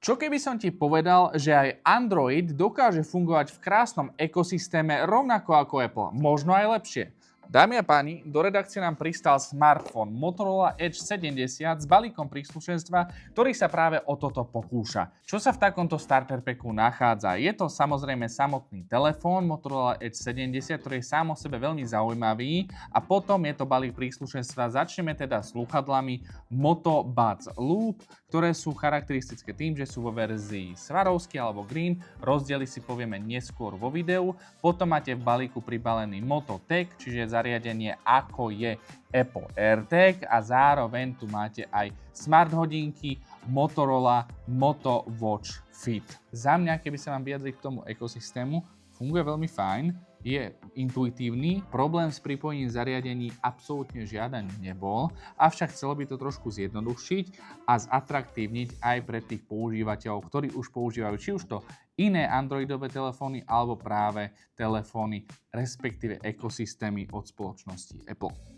Čo keby som ti povedal, že aj Android dokáže fungovať v krásnom ekosystéme rovnako ako Apple, možno aj lepšie? Dámy a páni, do redakcie nám pristal smartfón Motorola Edge 70 s balíkom príslušenstva, ktorý sa práve o toto pokúša. Čo sa v takomto starter packu nachádza? Je to samozrejme samotný telefón Motorola Edge 70, ktorý je sám o sebe veľmi zaujímavý, a potom je to balík príslušenstva. Začneme teda slúchadlami Moto Buds Loop, ktoré sú charakteristické tým, že sú vo verzii svarovský alebo green. Rozdiely si povieme neskôr vo videu. Potom máte v balíku pribalený Moto Tech, čiže zariadenie ako je Apple AirTag, a zároveň tu máte aj smart hodinky Motorola Moto Watch Fit. Za mňa, keby sa vám vyjadriť k tomu ekosystému, funguje veľmi fajn, je intuitívny, problém s pripojením zariadení absolútne žiaden nebol, avšak chcelo by to trošku zjednodušiť a zatraktívniť aj pre tých používateľov, ktorí už používajú či už to iné androidové telefóny alebo práve telefóny, respektíve ekosystémy od spoločnosti Apple.